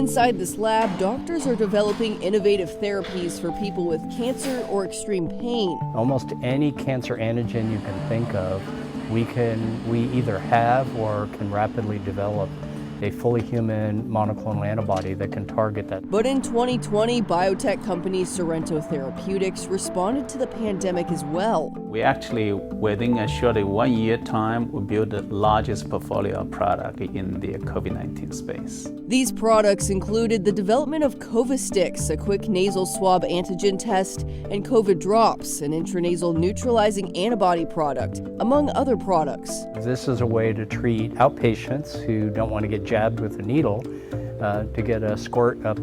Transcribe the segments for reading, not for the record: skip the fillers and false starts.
Inside this lab, doctors are developing innovative therapies for people with cancer or extreme pain. Almost any cancer antigen you can think of, we either have or can rapidly develop a fully human monoclonal antibody that can target that. But in 2020, biotech company Sorrento Therapeutics responded to the pandemic as well. We actually, within a short 1 year time, we built the largest portfolio of product in the COVID-19 space. These products included the development of COVI-STIX, a quick nasal swab antigen test, and COVI-DROPS, an intranasal neutralizing antibody product, among other products. This is a way to treat outpatients who don't want to get jabbed with a needle to get a squirt up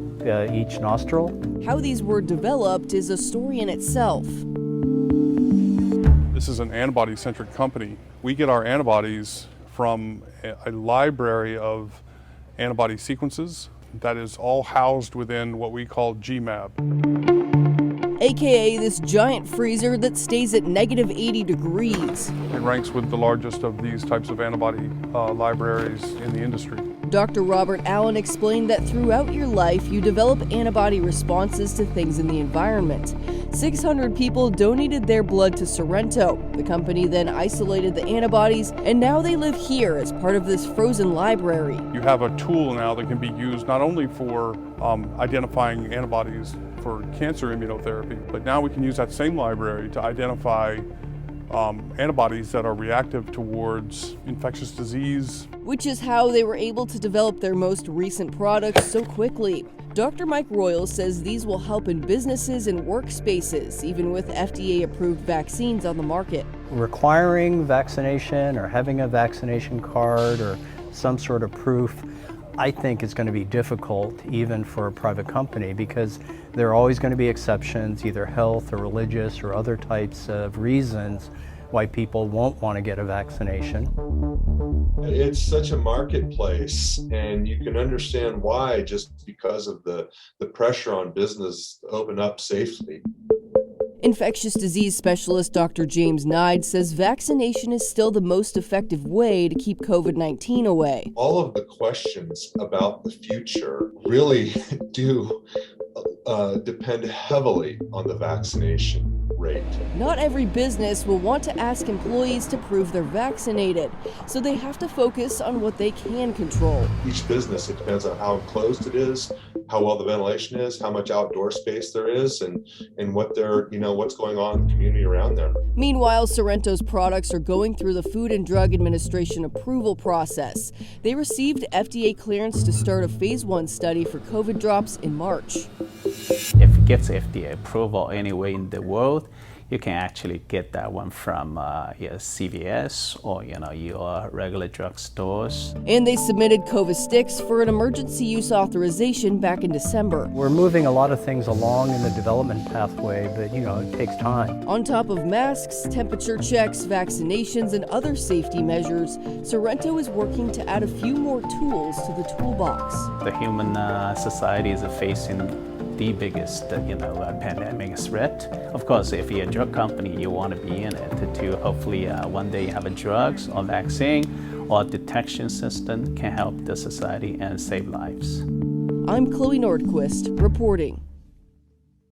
each nostril. How these were developed is a story in itself. This is an antibody-centric company. We get our antibodies from a library of antibody sequences that is all housed within what we call GMAB. AKA this giant freezer that stays at -80 degrees. It ranks with the largest of these types of antibody libraries in the industry. Dr. Robert Allen explained that throughout your life, you develop antibody responses to things in the environment. 600 people donated their blood to Sorrento. The company then isolated the antibodies, and now they live here as part of this frozen library. You have a tool now that can be used not only for identifying antibodies for cancer immunotherapy, but now we can use that same library to identify antibodies that are reactive towards infectious disease. Which is how they were able to develop their most recent products so quickly. Dr. Mike Royal says these will help in businesses and workspaces, even with FDA-approved vaccines on the market. Requiring vaccination or having a vaccination card or some sort of proof, I think is going to be difficult even for a private company, because there are always going to be exceptions, either health or religious or other types of reasons why people won't want to get a vaccination. It's such a marketplace, and you can understand why, just because of the pressure on business to open up safely. Infectious disease specialist Dr. James Nide says vaccination is still the most effective way to keep COVID-19 away. All of the questions about the future really do depend heavily on the vaccination rate. Not every business will want to ask employees to prove they're vaccinated, so they have to focus on what they can control. Each business, it depends on how enclosed it is, how well the ventilation is, how much outdoor space there is, and what they're, what's going on in the community around them. Meanwhile, Sorrento's products are going through the Food and Drug Administration approval process. They received FDA clearance to start a phase 1 study for COVI-DROPS in March. If it gets FDA approval anywhere in the world, you can actually get that one from CVS or your regular drugstores. And they submitted COVI-STIX for an emergency use authorization back in December. We're moving a lot of things along in the development pathway, but it takes time. On top of masks, temperature checks, vaccinations, and other safety measures, Sorrento is working to add a few more tools to the toolbox. The human society is facing the biggest, pandemic threat. Of course, if you're a drug company, you want to be in it to hopefully one day have a drugs or vaccine or detection system can help the society and save lives. I'm Chloe Nordquist, reporting.